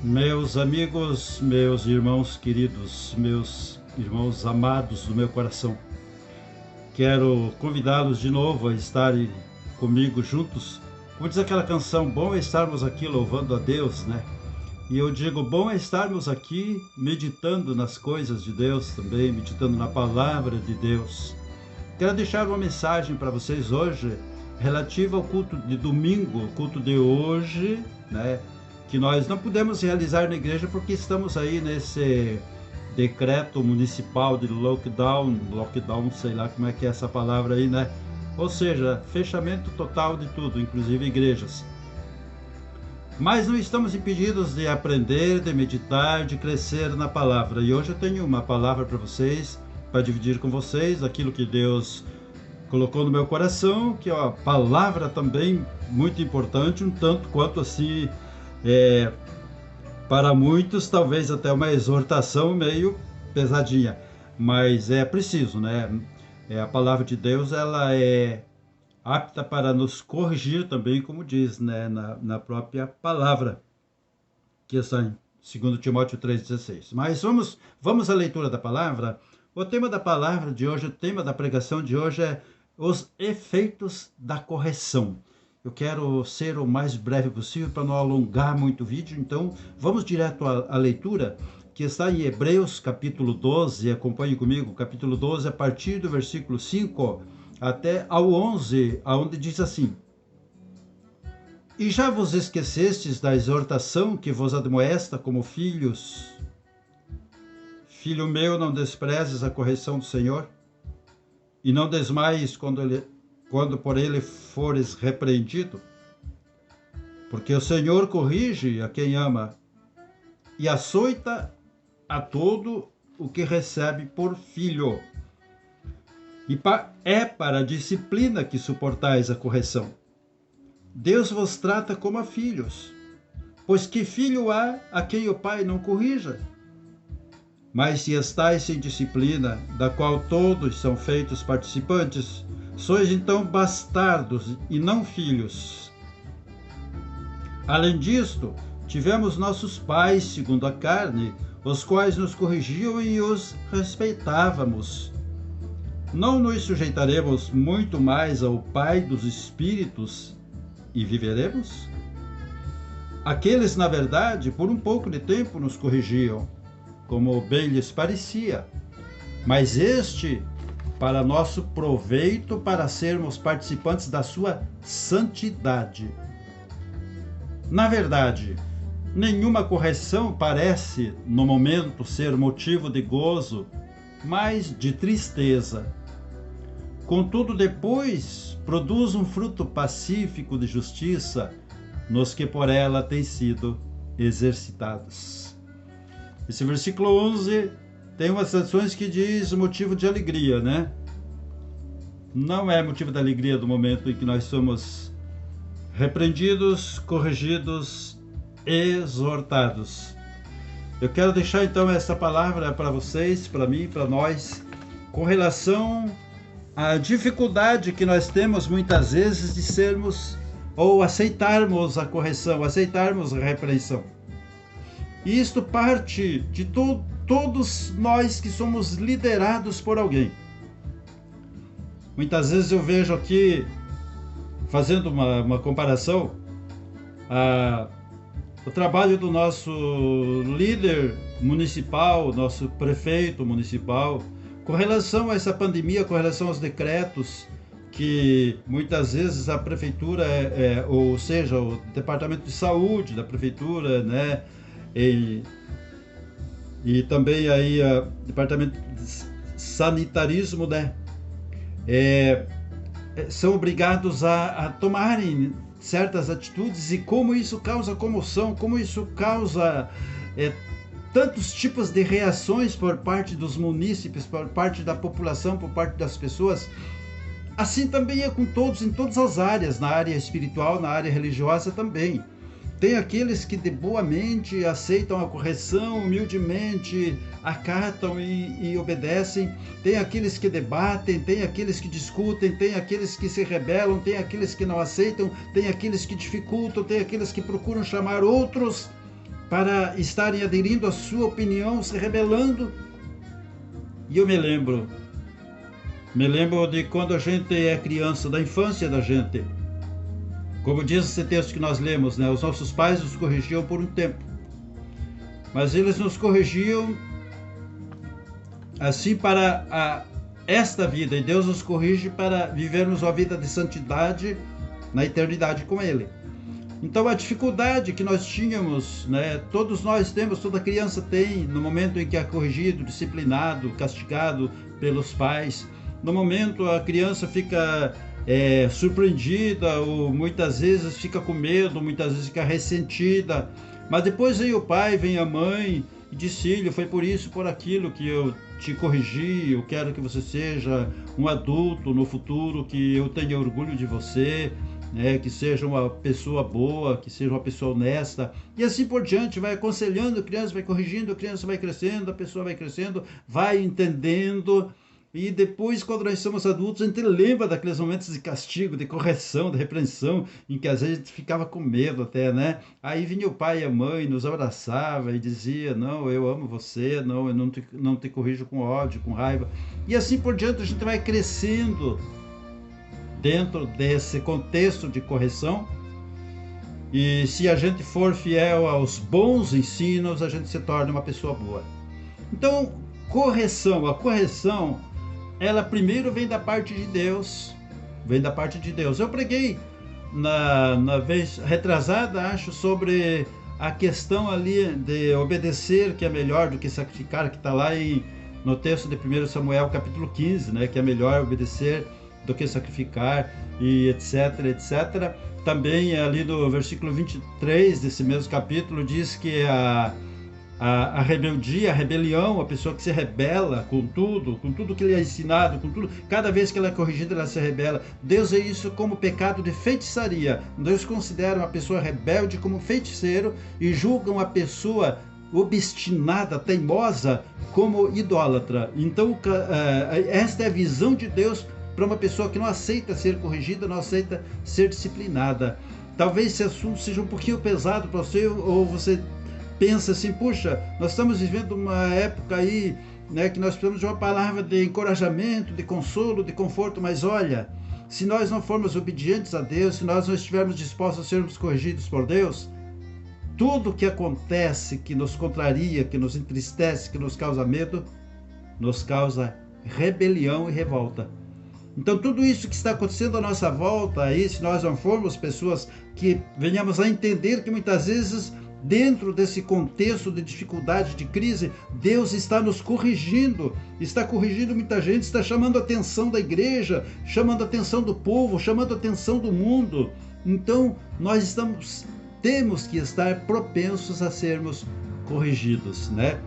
Meus amigos, meus irmãos queridos, meus irmãos amados do meu coração, quero convidá-los de novo a estarem comigo juntos. Como diz aquela canção, bom é estarmos aqui louvando a Deus, né? E eu digo, bom é estarmos aqui meditando nas coisas de Deus também, meditando na palavra de Deus. Quero deixar uma mensagem para vocês hoje, relativa ao culto de domingo, o culto de hoje, né? Que nós não podemos realizar na igreja porque estamos aí nesse decreto municipal de lockdown, sei lá como é que é essa palavra aí, né? Ou seja, fechamento total de tudo, inclusive igrejas. Mas não estamos impedidos de aprender, de meditar, de crescer na palavra. E hoje eu tenho uma palavra para vocês, para dividir com vocês aquilo que Deus colocou no meu coração, que é uma palavra também muito importante, um tanto quanto assim, para muitos talvez até uma exortação meio pesadinha, mas é preciso, né? A palavra de Deus, ela é apta para nos corrigir também, como diz, né, na própria palavra, que está em 2 Timóteo 3,16. Mas vamos à leitura da palavra. O tema da palavra de hoje, o tema da pregação de hoje é os efeitos da correção. Eu quero ser o mais breve possível para não alongar muito o vídeo, então vamos direto à leitura, que está em Hebreus capítulo 12, acompanhe comigo, capítulo 12, a partir do versículo 5 até ao 11, onde diz assim: E já vos esquecestes da exortação que vos admoesta como filhos? Filho meu, não desprezes a correção do Senhor, e não desmaies quando por ele fores repreendido, porque o Senhor corrige a quem ama e açoita a todo o que recebe por filho. E é para a disciplina que suportais a correção. Deus vos trata como a filhos, pois que filho há a quem o pai não corrija? Mas se estáis sem disciplina, da qual todos são feitos participantes, sois então bastardos e não filhos. Além disto, tivemos nossos pais, segundo a carne, os quais nos corrigiam e os respeitávamos. Não nos sujeitaremos muito mais ao Pai dos Espíritos e viveremos? Aqueles, na verdade, por um pouco de tempo nos corrigiam, como bem lhes parecia, mas este para nosso proveito, para sermos participantes da sua santidade. Na verdade, nenhuma correção parece, no momento, ser motivo de gozo, mas de tristeza. Contudo, depois produz um fruto pacífico de justiça nos que por ela têm sido exercitados. Esse versículo 11 tem umas traduções que diz motivo de alegria, né? Não é motivo de alegria do momento em que nós somos repreendidos, corrigidos, exortados. Eu quero deixar então essa palavra para vocês, para mim, para nós, com relação à dificuldade que nós temos muitas vezes de sermos ou aceitarmos a correção, aceitarmos a repreensão. E isto parte de todos nós que somos liderados por alguém. Muitas vezes eu vejo aqui, fazendo uma comparação, o trabalho do nosso líder municipal, nosso prefeito municipal, com relação a essa pandemia, com relação aos decretos, que muitas vezes a prefeitura, ou seja, o departamento de saúde da prefeitura, né, e também aí o departamento de sanitarismo, né, são obrigados a tomarem certas atitudes, e como isso causa comoção, como isso causa tantos tipos de reações por parte dos munícipes, por parte da população, por parte das pessoas. Assim também é com todos, em todas as áreas, na área espiritual, na área religiosa também. Tem aqueles que de boa mente aceitam a correção, humildemente acatam e obedecem. Tem aqueles que debatem, tem aqueles que discutem, tem aqueles que se rebelam, tem aqueles que não aceitam, tem aqueles que dificultam, tem aqueles que procuram chamar outros para estarem aderindo à sua opinião, se rebelando. E eu me lembro de quando a gente é criança, da infância da gente. Como diz esse texto que nós lemos, né? Os nossos pais nos corrigiam por um tempo, mas eles nos corrigiam assim para esta vida, e Deus nos corrige para vivermos uma vida de santidade na eternidade com Ele. Então a dificuldade que nós tínhamos, né, todos nós temos, toda criança tem, no momento em que é corrigido, disciplinado, castigado pelos pais, no momento a criança fica surpreendida, ou muitas vezes fica com medo, muitas vezes fica ressentida, mas depois vem o pai, vem a mãe e diz: filho, foi por isso, por aquilo que eu te corrigi, eu quero que você seja um adulto no futuro, que eu tenha orgulho de você, né, que seja uma pessoa boa, que seja uma pessoa honesta, e assim por diante, vai aconselhando a criança, vai corrigindo, a criança vai crescendo, a pessoa vai crescendo, vai entendendo, e depois, quando nós somos adultos, a gente lembra daqueles momentos de castigo, de correção, de repreensão, em que às vezes a gente ficava com medo até, né? Aí vinha o pai e a mãe, nos abraçava e dizia: não, eu amo você, não, eu não te corrijo com ódio, com raiva. E assim por diante, a gente vai crescendo dentro desse contexto de correção, e se a gente for fiel aos bons ensinos, a gente se torna uma pessoa boa. Então, a correção, ela primeiro vem da parte de Deus, Eu preguei na vez retrasada, acho, sobre a questão ali de obedecer, que é melhor do que sacrificar, que está lá no texto de 1 Samuel capítulo 15, né, que é melhor obedecer do que sacrificar, e etc, etc. Também ali no versículo 23 desse mesmo capítulo diz que a rebeldia, a rebelião, a pessoa que se rebela com tudo que lhe é ensinado, com tudo, cada vez que ela é corrigida, ela se rebela. Deus vê isso como pecado de feitiçaria. Deus considera uma pessoa rebelde como feiticeiro e julga uma pessoa obstinada, teimosa, como idólatra. Então, esta é a visão de Deus para uma pessoa que não aceita ser corrigida, não aceita ser disciplinada. Talvez esse assunto seja um pouquinho pesado para você, ou você pensa assim: puxa, nós estamos vivendo uma época aí, né, que nós precisamos de uma palavra de encorajamento, de consolo, de conforto, mas olha, se nós não formos obedientes a Deus, se nós não estivermos dispostos a sermos corrigidos por Deus, tudo que acontece, que nos contraria, que nos entristece, que nos causa medo, nos causa rebelião e revolta. Então tudo isso que está acontecendo à nossa volta aí, se nós não formos pessoas que venhamos a entender que muitas vezes, dentro desse contexto de dificuldade, de crise, Deus está nos corrigindo, está corrigindo muita gente, está chamando a atenção da igreja, chamando a atenção do povo, chamando a atenção do mundo. Então nós temos que estar propensos a sermos corrigidos, né?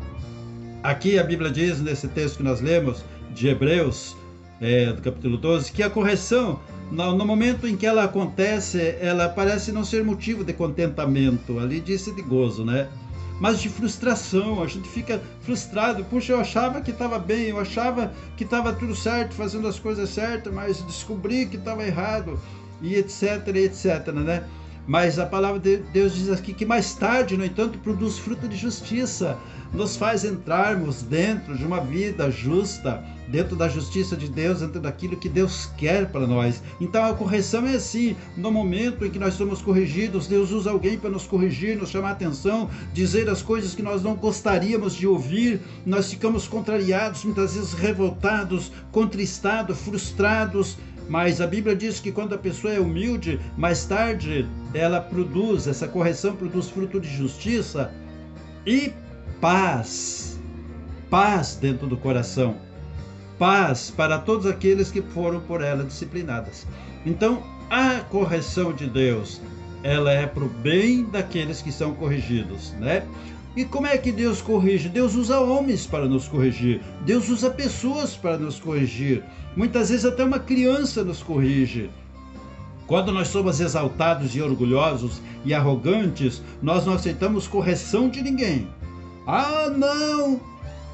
Aqui a Bíblia diz, nesse texto que nós lemos, de Hebreus, do capítulo 12, que a correção, no momento em que ela acontece, ela parece não ser motivo de contentamento, ali disse de gozo, né? Mas de frustração. A gente fica frustrado: puxa, eu achava que estava bem, eu achava que estava tudo certo, fazendo as coisas certas, mas descobri que estava errado, e etc, etc, né? Mas a palavra de Deus diz aqui que mais tarde, no entanto, produz fruto de justiça, nos faz entrarmos dentro de uma vida justa, dentro da justiça de Deus, dentro daquilo que Deus quer para nós. Então a correção é assim: no momento em que nós somos corrigidos, Deus usa alguém para nos corrigir, nos chamar a atenção, dizer as coisas que nós não gostaríamos de ouvir. Nós ficamos contrariados, muitas vezes revoltados, contristados, frustrados. Mas a Bíblia diz que quando a pessoa é humilde, mais tarde essa correção produz fruto de justiça e paz. Paz dentro do coração. Paz para todos aqueles que foram por ela disciplinadas. Então, a correção de Deus, ela é para o bem daqueles que são corrigidos, né? E como é que Deus corrige? Deus usa homens para nos corrigir. Deus usa pessoas para nos corrigir. Muitas vezes até uma criança nos corrige. Quando nós somos exaltados e orgulhosos e arrogantes, nós não aceitamos correção de ninguém. Ah, não!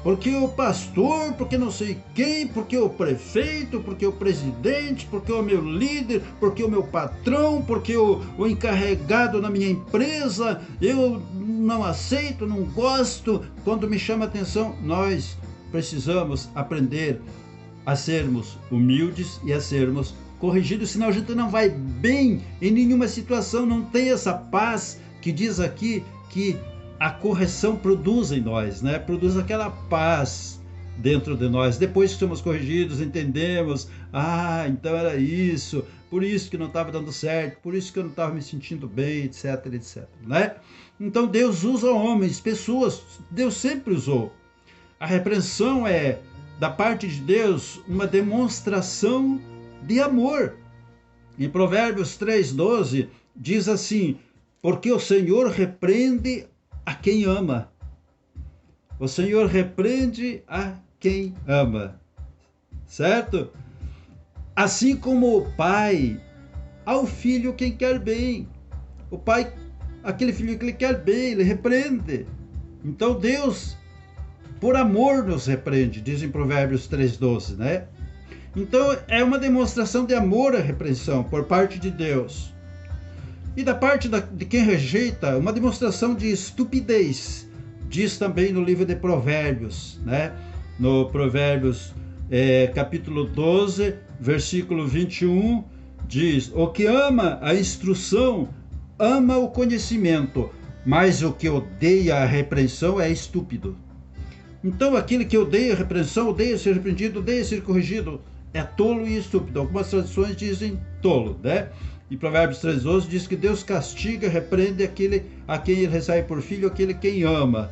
porque o pastor, porque não sei quem, porque o prefeito, porque o presidente, porque o meu líder, porque o meu patrão, porque o encarregado na minha empresa, eu não aceito, não gosto, quando me chama a atenção. Nós precisamos aprender a sermos humildes e a sermos corrigidos, senão a gente não vai bem em nenhuma situação, não tem essa paz que diz aqui que a correção produz em nós, né? Produz aquela paz dentro de nós. Depois que somos corrigidos, entendemos, então era isso, por isso que não estava dando certo, por isso que eu não estava me sentindo bem, etc, etc, né? Então Deus usa homens, pessoas, Deus sempre usou. A repreensão é, da parte de Deus, uma demonstração de amor. Em Provérbios 3:12 diz assim: porque o Senhor repreende a quem ama. O Senhor repreende a quem ama. Certo? Assim como o pai ao filho quem quer bem. O pai, aquele filho que ele quer bem, ele repreende. Então Deus, por amor, nos repreende, diz em Provérbios 3:12, né? Então é uma demonstração de amor a repreensão por parte de Deus. E da parte de quem rejeita, uma demonstração de estupidez. Diz também no livro de Provérbios, né? No Provérbios capítulo 12, versículo 21, diz: o que ama a instrução, ama o conhecimento, mas o que odeia a repreensão é estúpido. Então aquele que odeia a repreensão, odeia ser repreendido, odeia ser corrigido, é tolo e estúpido. Algumas traduções dizem tolo, né? E Provérbios 3:12 diz que Deus castiga, repreende aquele a quem ele recebe por filho, aquele quem ama.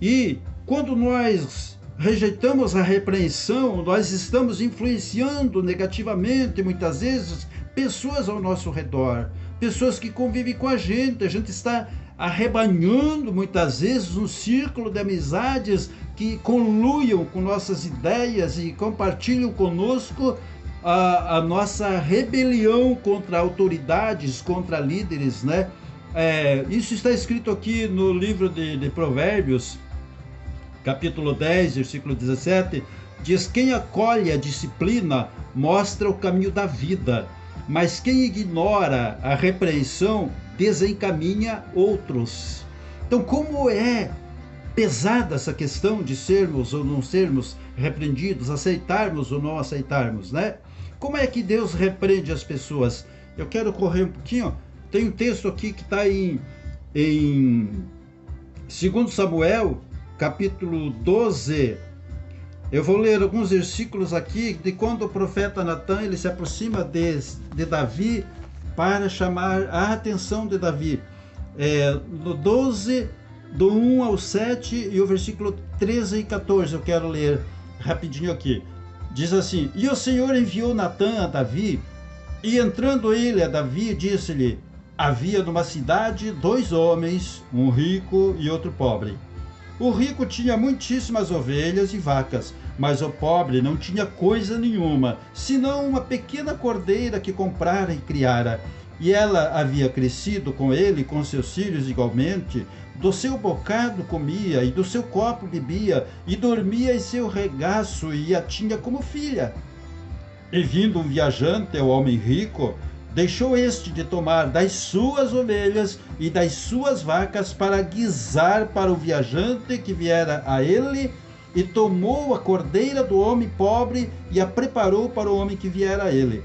E quando nós rejeitamos a repreensão, nós estamos influenciando negativamente, muitas vezes, pessoas ao nosso redor, pessoas que convivem com a gente está arrebanhando, muitas vezes, um círculo de amizades que conluiam com nossas ideias e compartilham conosco a nossa rebelião contra autoridades, contra líderes, né? Isso está escrito aqui no livro de Provérbios, capítulo 10, versículo 17, diz: quem acolhe a disciplina mostra o caminho da vida, mas quem ignora a repreensão desencaminha outros. Então, como é pesada essa questão de sermos ou não sermos repreendidos, aceitarmos ou não aceitarmos, né? Como é que Deus repreende as pessoas? Eu quero correr um pouquinho. Tem um texto aqui que está em 2 Samuel, capítulo 12. Eu vou ler alguns versículos aqui de quando o profeta Natan ele se aproxima de Davi para chamar a atenção de Davi. No 12, do 1 ao 7 e o versículo 13 e 14, eu quero ler rapidinho aqui. Diz assim: e o Senhor enviou Natan a Davi, e entrando ele a Davi, disse-lhe: havia numa cidade 2 homens, um rico e outro pobre. O rico tinha muitíssimas ovelhas e vacas, mas o pobre não tinha coisa nenhuma, senão uma pequena cordeira que comprara e criara. E ela havia crescido com ele e com seus filhos igualmente. Do seu bocado comia, e do seu copo bebia, e dormia em seu regaço, e a tinha como filha. E vindo um viajante ao homem rico, deixou este de tomar das suas ovelhas e das suas vacas para guisar para o viajante que viera a ele, e tomou a cordeira do homem pobre e a preparou para o homem que viera a ele.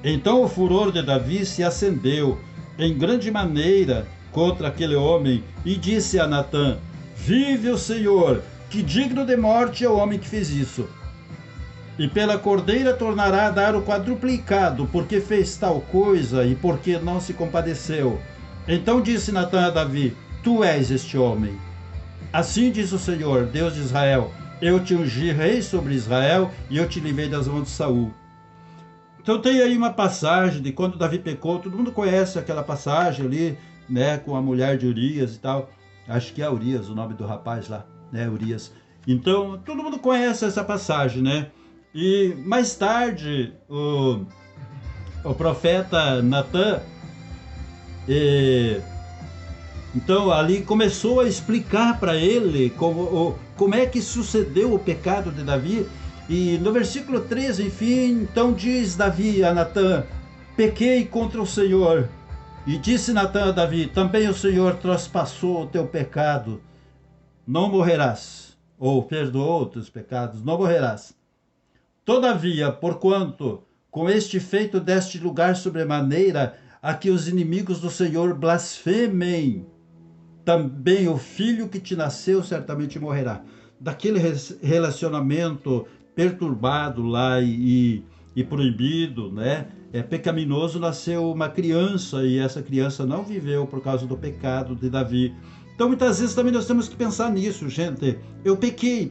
Então o furor de Davi se acendeu em grande maneira contra aquele homem, e disse a Natã: vive o Senhor, que digno de morte é o homem que fez isso. E pela cordeira tornará a dar o quadruplicado, porque fez tal coisa e porque não se compadeceu. Então disse Natã a Davi: tu és este homem. Assim diz o Senhor, Deus de Israel: eu te ungi rei sobre Israel, e eu te livrei das mãos de Saul. Então tem aí uma passagem de quando Davi pecou. Todo mundo conhece aquela passagem ali, né, com a mulher de Urias e tal. Acho que é Urias o nome do rapaz lá, né, Urias. Então todo mundo conhece essa passagem, né? E mais tarde o profeta Natã Então ali começou a explicar para ele como é que sucedeu o pecado de Davi. E no versículo 13, enfim, então diz Davi a Natã: pequei contra o Senhor. E disse Natã a Davi: também o Senhor traspassou o teu pecado, não morrerás. Ou perdoou os teus pecados, não morrerás. Todavia, porquanto com este feito deste lugar sobremaneira, a que os inimigos do Senhor blasfemem, também o filho que te nasceu certamente morrerá. Daquele relacionamento perturbado lá e proibido, né? Pecaminoso, nasceu uma criança, e essa criança não viveu por causa do pecado de Davi. Então muitas vezes também nós temos que pensar nisso, gente. Eu pequei,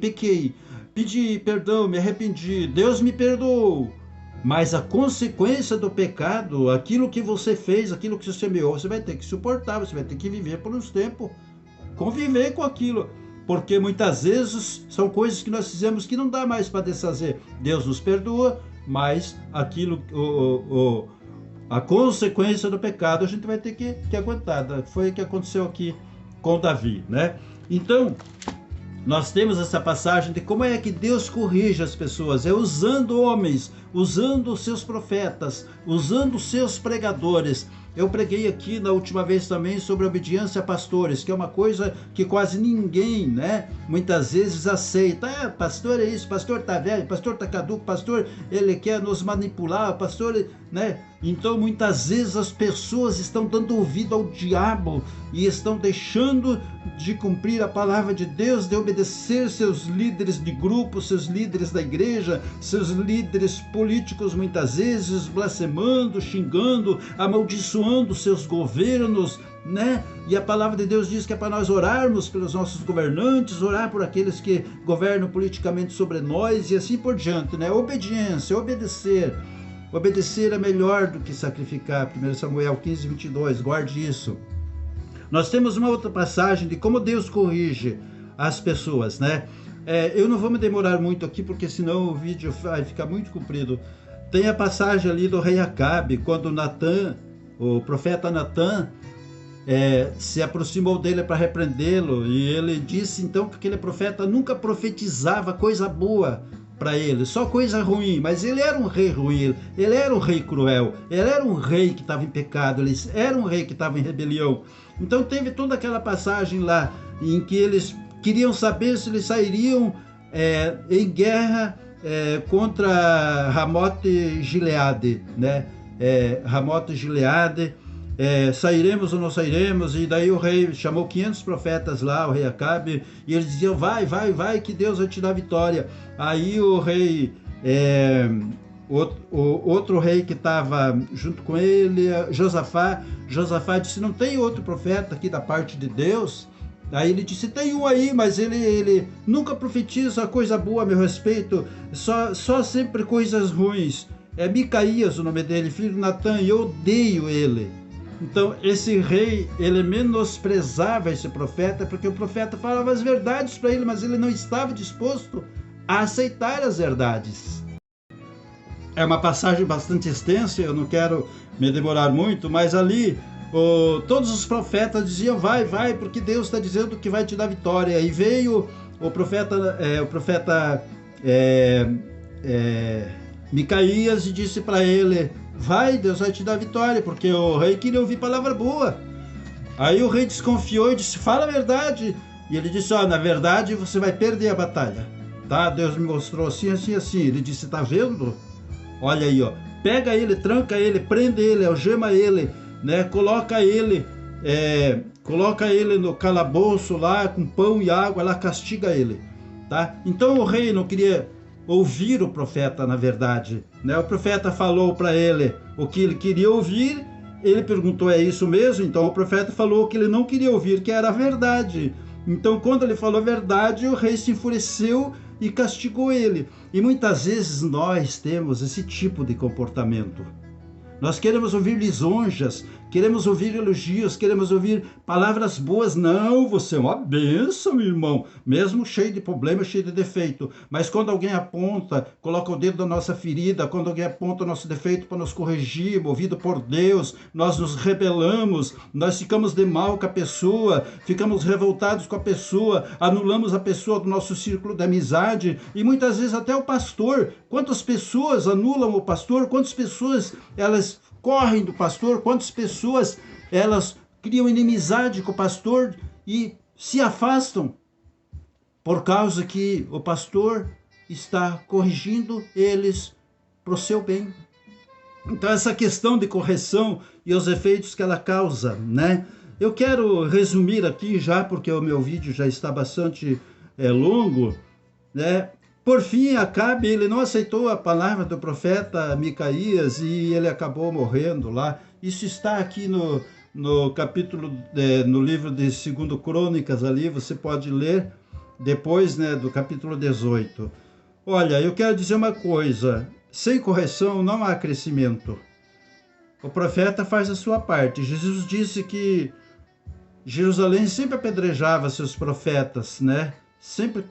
pedi perdão, me arrependi, Deus me perdoou. Mas a consequência do pecado, aquilo que você fez, aquilo que você semeou, você vai ter que suportar, você vai ter que viver por uns tempos, conviver com aquilo. Porque muitas vezes são coisas que nós fizemos que não dá mais para desfazer. Deus nos perdoa, mas aquilo, a consequência do pecado a gente vai ter que aguentar. Foi o que aconteceu aqui com Davi, né? Então, nós temos essa passagem de como é que Deus corrige as pessoas, usando homens, usando os seus profetas, usando os seus pregadores. Eu preguei aqui na última vez também sobre obediência a pastores, que é uma coisa que quase ninguém, né, muitas vezes aceita. Pastor é isso, pastor tá velho, pastor tá caduco, pastor ele quer nos manipular, pastor, né? Então muitas vezes as pessoas estão dando ouvido ao diabo e estão deixando de cumprir a palavra de Deus, de obedecer seus líderes de grupo, seus líderes da igreja, seus líderes políticos, muitas vezes blasfemando, xingando, amaldiçoando seus governos, né? E a palavra de Deus diz que é para nós orarmos pelos nossos governantes, orar por aqueles que governam politicamente sobre nós e assim por diante, né? Obediência, obedecer. Obedecer é melhor do que sacrificar. 1 Samuel 15, 22, guarde isso. Nós temos uma outra passagem de como Deus corrige as pessoas, né? Eu não vou me demorar muito aqui, porque senão o vídeo vai ficar muito comprido. Tem a passagem ali do rei Acabe, quando Natã, o profeta Natã, se aproximou dele para repreendê-lo, e ele disse então que aquele profeta nunca profetizava coisa boa para ele, só coisa ruim. Mas ele era um rei ruim, ele era um rei cruel, ele era um rei que estava em pecado, ele era um rei que estava em rebelião. Então teve toda aquela passagem lá em que eles queriam saber se eles sairiam em guerra contra Ramote Gileade, né? Ramote Gileade, sairemos ou não sairemos? E daí o rei chamou 500 profetas lá, o rei Acabe, e eles diziam: vai, que Deus vai te dar vitória. Aí o rei, outro rei que estava junto com ele, Josafá disse: não tem outro profeta aqui da parte de Deus? Aí ele disse: tem um aí, mas ele nunca profetiza coisa boa a meu respeito, só sempre coisas ruins. É Micaías o nome dele, filho de Natã, e eu odeio ele. Então esse rei, ele menosprezava esse profeta, porque o profeta falava as verdades para ele, mas ele não estava disposto a aceitar as verdades. É uma passagem bastante extensa, eu não quero me demorar muito, mas ali todos os profetas diziam: vai, porque Deus está dizendo que vai te dar vitória. E veio o profeta Micaías e disse para ele: vai, Deus vai te dar vitória, porque o rei queria ouvir palavra boa. Aí o rei desconfiou e disse: fala a verdade. E ele disse: na verdade você vai perder a batalha, tá? Deus me mostrou assim, assim, assim. Ele disse: tá vendo? Olha aí, pega ele, tranca ele, prende ele, algema ele, né? Coloca ele no calabouço lá, com pão e água lá, castiga ele, tá? Então o rei não queria ouvir o profeta, na verdade, né? O profeta falou para ele o que ele queria ouvir, ele perguntou: é isso mesmo? Então o profeta falou o que ele não queria ouvir, que era a verdade. Então quando ele falou a verdade, o rei se enfureceu e castigou ele. E muitas vezes nós temos esse tipo de comportamento. Nós queremos ouvir lisonjas, queremos ouvir elogios, queremos ouvir palavras boas. Não, você é uma bênção, meu irmão, mesmo cheio de problemas, cheio de defeito. Mas quando alguém aponta, coloca o dedo na nossa ferida, quando alguém aponta o nosso defeito para nos corrigir, movido por Deus, nós nos rebelamos, nós ficamos de mal com a pessoa, ficamos revoltados com a pessoa, anulamos a pessoa do nosso círculo de amizade, e muitas vezes até o pastor. Quantas pessoas anulam o pastor? Quantas pessoas elas correm do pastor? Quantas pessoas elas criam inimizade com o pastor e se afastam por causa que o pastor está corrigindo eles para o seu bem? Então, essa questão de correção e os efeitos que ela causa, né? Eu quero resumir aqui já, porque o meu vídeo já está bastante longo, né? Por fim, Acabe, ele não aceitou a palavra do profeta Micaías e ele acabou morrendo lá. Isso está aqui no capítulo, no livro de 2 Crônicas ali, você pode ler depois, né, do capítulo 18. Olha, eu quero dizer uma coisa, sem correção não há crescimento. O profeta faz a sua parte. Jesus disse que Jerusalém sempre apedrejava seus profetas, né? Sempre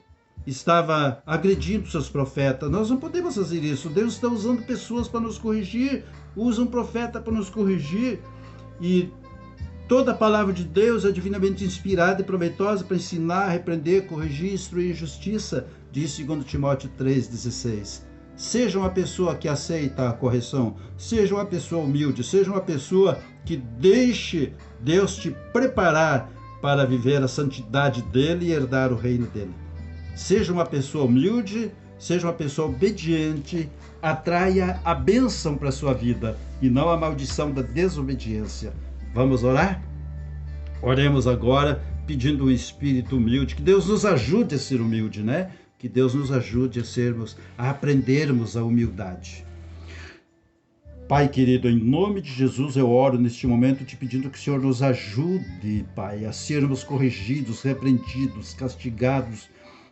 estava agredindo seus profetas. Nós não podemos fazer isso. Deus está usando pessoas para nos corrigir, usa um profeta para nos corrigir. E toda a palavra de Deus é divinamente inspirada e proveitosa para ensinar, repreender, corrigir, instruir em justiça, diz 2 Timóteo 3,16. Seja uma pessoa que aceita a correção, seja uma pessoa humilde, seja uma pessoa que deixe Deus te preparar para viver a santidade dele e herdar o reino dele. Seja uma pessoa humilde, seja uma pessoa obediente, atraia a bênção para a sua vida e não a maldição da desobediência. Vamos orar? Oremos agora pedindo um espírito humilde, que Deus nos ajude a ser humilde, né? Que Deus nos ajude a aprendermos a humildade. Pai querido, em nome de Jesus eu oro neste momento te pedindo que o Senhor nos ajude, Pai, a sermos corrigidos, repreendidos, castigados.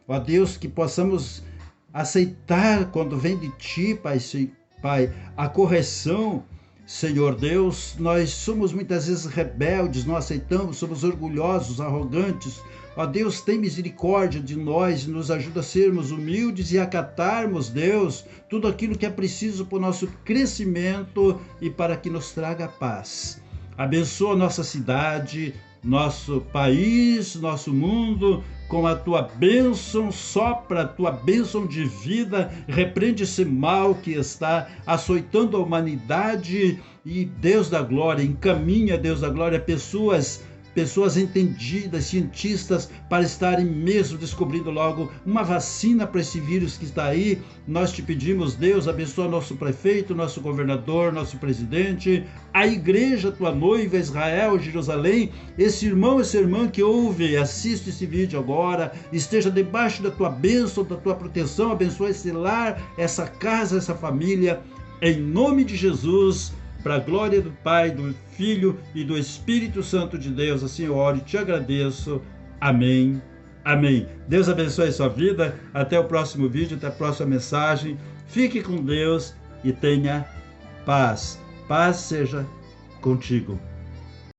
Ó Deus, que possamos aceitar quando vem de Ti, Pai, a correção. Senhor Deus, nós somos muitas vezes rebeldes, não aceitamos, somos orgulhosos, arrogantes. Ó Deus, tem misericórdia de nós, nos ajuda a sermos humildes e acatarmos, Deus, tudo aquilo que é preciso para o nosso crescimento e para que nos traga paz. Abençoa nossa cidade, nosso país, nosso mundo, com a tua bênção, sopra a tua bênção de vida, repreende esse mal que está açoitando a humanidade e Deus da glória, encaminha, Deus da glória, pessoas entendidas, cientistas, para estarem mesmo descobrindo logo uma vacina para esse vírus que está aí. Nós te pedimos, Deus, abençoa nosso prefeito, nosso governador, nosso presidente, a igreja, tua noiva, Israel, Jerusalém, esse irmão, essa irmã que ouve e assiste esse vídeo agora, esteja debaixo da tua bênção, da tua proteção, abençoa esse lar, essa casa, essa família, em nome de Jesus, para a glória do Pai, do Filho e do Espírito Santo de Deus. Assim eu oro e te agradeço. Amém. Amém. Deus abençoe a sua vida. Até o próximo vídeo, até a próxima mensagem. Fique com Deus e tenha paz. Paz seja contigo.